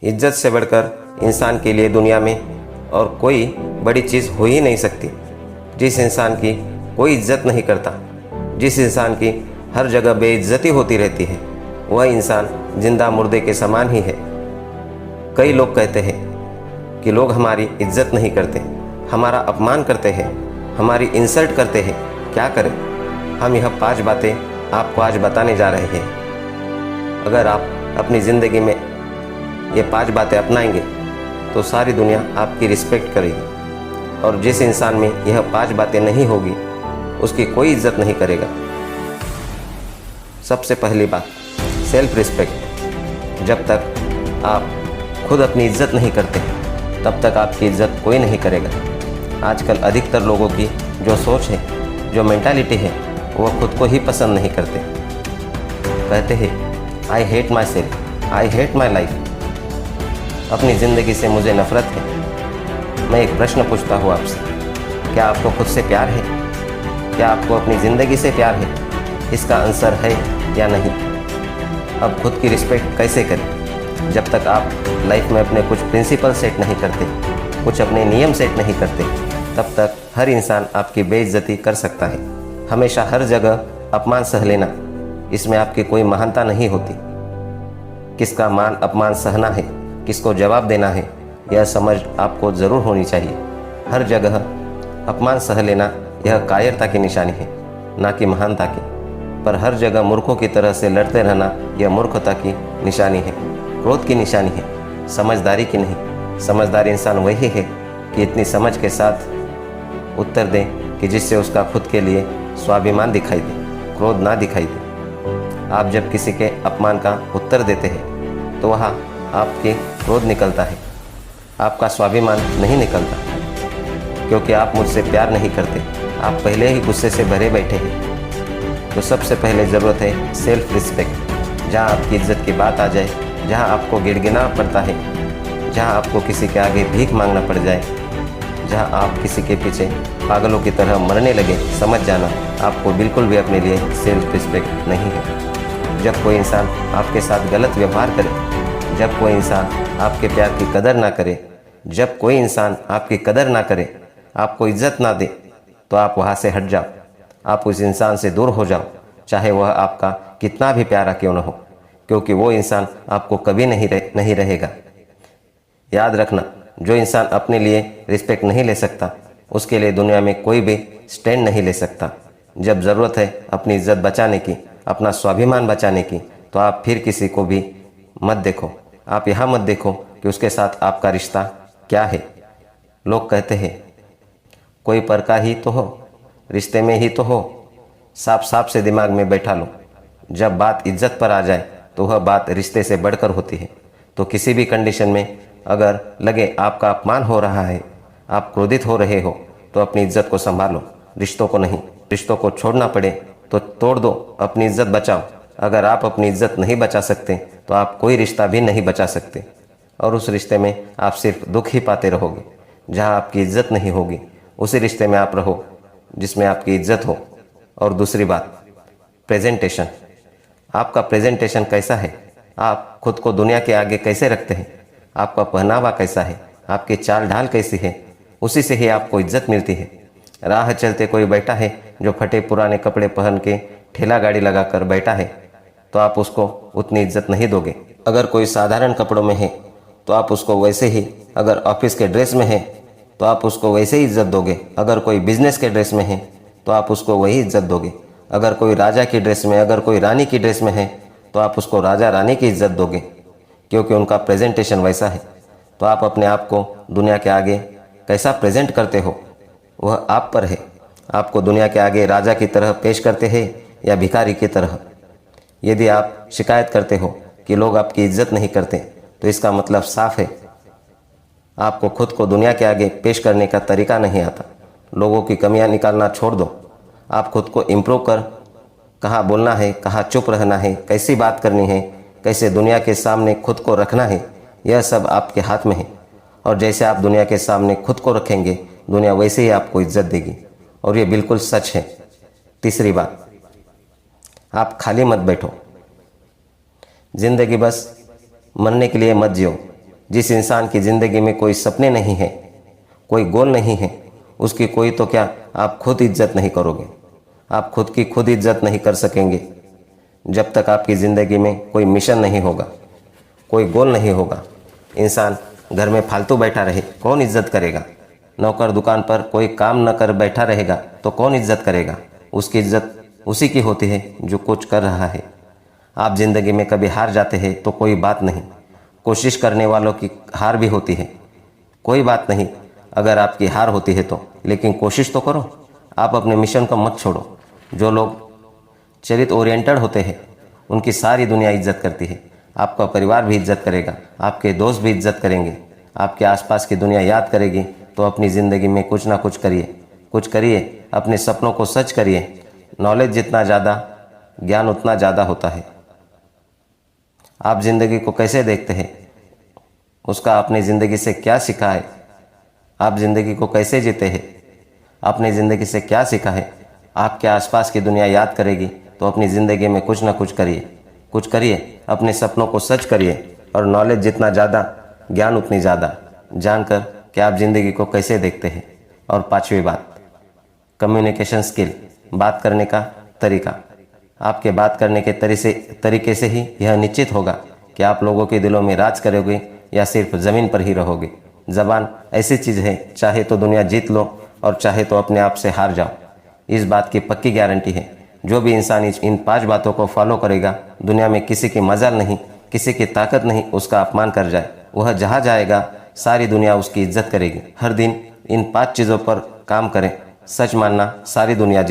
इज्जत से बढ़कर इंसान के लिए दुनिया में और कोई बड़ी चीज़ हो ही नहीं सकती। जिस इंसान की कोई इज्जत नहीं करता, जिस इंसान की हर जगह बेइज्जती होती रहती है, वह इंसान जिंदा मुर्दे के समान ही है। कई लोग कहते हैं कि लोग हमारी इज्जत नहीं करते, हमारा अपमान करते हैं, हमारी इंसल्ट करते हैं। क्या करें? हम यह 5 बातें आपको आज बताने जा रहे हैं। अगर आप अपनी ज़िंदगी में ये 5 बातें अपनाएंगे तो सारी दुनिया आपकी रिस्पेक्ट करेगी, और जिस इंसान में यह 5 बातें नहीं होगी उसकी कोई इज्जत नहीं करेगा। सबसे पहली बात, सेल्फ रिस्पेक्ट। जब तक आप खुद अपनी इज्जत नहीं करते तब तक आपकी इज्जत कोई नहीं करेगा। आजकल अधिकतर लोगों की जो सोच है, जो मेंटालिटी है, वह खुद को ही पसंद नहीं करते। कहते हैं I hate my self, I hate my life. अपनी ज़िंदगी से मुझे नफ़रत है। मैं एक प्रश्न पूछता हूँ आपसे, क्या आपको खुद से प्यार है? क्या आपको अपनी ज़िंदगी से प्यार है? इसका आंसर है या नहीं। अब खुद की रिस्पेक्ट कैसे करें? जब तक आप लाइफ में अपने कुछ प्रिंसिपल सेट नहीं करते, कुछ अपने नियम सेट नहीं करते, तब तक हर इंसान आपकी बेइज्जती कर सकता है। हमेशा हर जगह अपमान सह लेना, इसमें आपकी कोई महानता नहीं होती। किसका मान अपमान सहना है, किसको जवाब देना है, यह समझ आपको ज़रूर होनी चाहिए। हर जगह अपमान सह लेना यह कायरता की निशानी है, ना कि महानता की। पर हर जगह मूर्खों की तरह से लड़ते रहना यह मूर्खता की निशानी है, क्रोध की निशानी है, समझदारी की नहीं। समझदार इंसान वही है कि इतनी समझ के साथ उत्तर दे कि जिससे उसका खुद के लिए स्वाभिमान दिखाई दे, क्रोध ना दिखाई दे। आप जब किसी के अपमान का उत्तर देते हैं तो वहाँ आपके क्रोध निकलता है, आपका स्वाभिमान नहीं निकलता, क्योंकि आप मुझसे प्यार नहीं करते, आप पहले ही गुस्से से भरे बैठे हैं। तो सबसे पहले ज़रूरत है सेल्फ रिस्पेक्ट। जहाँ आपकी इज्जत की बात आ जाए, जहाँ आपको गिड़गिड़ाना पड़ता है, जहाँ आपको किसी के आगे भीख मांगना पड़ जाए, जहाँ आप किसी के पीछे पागलों की तरह मरने लगे, समझ जाना आपको बिल्कुल भी अपने लिए सेल्फ रिस्पेक्ट नहीं है। जब कोई इंसान आपके साथ गलत व्यवहार करे, जब कोई इंसान आपके प्यार की कदर ना करे, जब कोई इंसान आपकी कदर ना करे, आपको इज्जत ना दे, तो आप वहाँ से हट जाओ। आप उस इंसान से दूर हो जाओ, चाहे वह आपका कितना भी प्यारा क्यों न हो, क्योंकि वो इंसान आपको कभी नहीं रहेगा। याद रखना, जो इंसान अपने लिए रिस्पेक्ट नहीं ले सकता, उसके लिए दुनिया में कोई भी स्टैंड नहीं ले सकता। जब ज़रूरत है अपनी इज्जत बचाने की, अपना स्वाभिमान बचाने की, तो आप फिर किसी को भी मत देखो। आप यहाँ मत देखो कि उसके साथ आपका रिश्ता क्या है। लोग कहते हैं कोई पर का ही तो हो, रिश्ते में ही तो हो। साफ साफ से दिमाग में बैठा लो, जब बात इज्जत पर आ जाए तो वह बात रिश्ते से बढ़कर होती है। तो किसी भी कंडीशन में अगर लगे आपका अपमान हो रहा है, आप क्रोधित हो रहे हो, तो अपनी इज्जत को संभालो, रिश्तों को नहीं। रिश्तों को छोड़ना पड़े तो तोड़ दो, अपनी इज्जत बचाओ। अगर आप अपनी इज्जत नहीं बचा सकते तो आप कोई रिश्ता भी नहीं बचा सकते, और उस रिश्ते में आप सिर्फ दुख ही पाते रहोगे। जहाँ आपकी इज्जत नहीं होगी, उसी रिश्ते में आप रहो जिसमें आपकी इज्जत हो। और दूसरी बात, प्रेजेंटेशन। आपका प्रेजेंटेशन कैसा है? आप खुद को दुनिया के आगे कैसे रखते हैं? आपका पहनावा कैसा है? आपकी चाल ढाल कैसी है? उसी से ही आपको इज्जत मिलती है। राह चलते कोई बैठा है जो फटे पुराने कपड़े पहन के ठेला गाड़ी लगा कर बैठा है, तो आप उसको उतनी इज्जत नहीं दोगे। अगर कोई साधारण कपड़ों में है तो आप उसको वैसे ही, अगर ऑफिस के ड्रेस में है तो आप उसको वैसे ही इज्जत दोगे। अगर कोई बिजनेस के ड्रेस में है तो आप उसको वही इज्जत दोगे। अगर कोई राजा की ड्रेस में, अगर कोई रानी की ड्रेस में है तो आप उसको राजा रानी की इज्जत दोगे, क्योंकि उनका प्रेजेंटेशन वैसा है। तो आप अपने आप को दुनिया के आगे कैसा प्रेजेंट करते हो, वह आप पर है। आपको दुनिया के आगे राजा की तरह पेश करते हैं या भिखारी की तरह। यदि आप शिकायत करते हो कि लोग आपकी इज्जत नहीं करते, तो इसका मतलब साफ है, आपको खुद को दुनिया के आगे पेश करने का तरीका नहीं आता। लोगों की कमियां निकालना छोड़ दो। आप खुद को इम्प्रूव कर, कहाँ बोलना है, कहाँ चुप रहना है, कैसी बात करनी है, कैसे दुनिया के सामने खुद को रखना है, यह सब आपके हाथ में है। और जैसे आप दुनिया के सामने खुद को रखेंगे, दुनिया वैसे ही आपको इज्जत देगी, और ये बिल्कुल सच है। तीसरी बात, आप खाली मत बैठो। ज़िंदगी बस मरने के लिए मत जियो, जिस इंसान की ज़िंदगी में कोई सपने नहीं है, कोई गोल नहीं है, उसकी कोई तो क्या आप खुद इज्जत नहीं करोगे। आप खुद की खुद इज्जत नहीं कर सकेंगे। जब तक आपकी ज़िंदगी में कोई मिशन नहीं होगा, कोई गोल नहीं होगा, इंसान घर में फालतू बैठा रहे, कौन इज्जत करेगा। नौकर दुकान पर कोई काम न कर बैठा रहेगा तो कौन इज्जत करेगा। उसकी इज्जत उसी की होती है जो कुछ कर रहा है। आप ज़िंदगी में कभी हार जाते हैं तो कोई बात नहीं, कोशिश करने वालों की हार भी होती है। कोई बात नहीं अगर आपकी हार होती है तो, लेकिन कोशिश तो करो। आप अपने मिशन को मत छोड़ो। जो लोग चरित्र ओरिएंटेड होते हैं उनकी सारी दुनिया इज्जत करती है। आपका परिवार भी इज्जत करेगा, आपके दोस्त भी इज्जत करेंगे, आपके आसपास की दुनिया याद करेगी। तो अपनी ज़िंदगी में कुछ ना कुछ करिए, कुछ करिए, अपने सपनों को सच करिए। नॉलेज जितना ज़्यादा, ज्ञान उतना ज़्यादा होता है। आप ज़िंदगी को कैसे देखते हैं, उसका आपने ज़िंदगी से क्या सीखा है। आप ज़िंदगी को कैसे जीते हैं, आपने ज़िंदगी से क्या सीखा है। आपके आसपास की दुनिया याद करेगी। तो अपनी ज़िंदगी में कुछ ना कुछ करिए, कुछ करिए, अपने सपनों को सच करिए। और नॉलेज जितना ज़्यादा, ज्ञान उतनी ज़्यादा, जानकर कि आप ज़िंदगी को कैसे देखते हैं। और पांचवी बात, कम्युनिकेशन स्किल, बात करने का तरीका। आपके बात करने के तरीके से ही यह निश्चित होगा कि आप लोगों के दिलों में राज करोगे या सिर्फ ज़मीन पर ही रहोगे। ज़बान ऐसी चीज़ है, चाहे तो दुनिया जीत लो और चाहे तो अपने आप से हार जाओ। इस बात की पक्की गारंटी है, जो भी इंसान इन 5 बातों को फॉलो करेगा, दुनिया में किसी की मजाल नहीं, किसी की ताकत नहीं उसका अपमान कर जाए। वह जहाँ जाएगा सारी दुनिया उसकी इज्जत करेगी। हर दिन इन 5 चीज़ों पर काम करें। सच मानना सारी दुनिया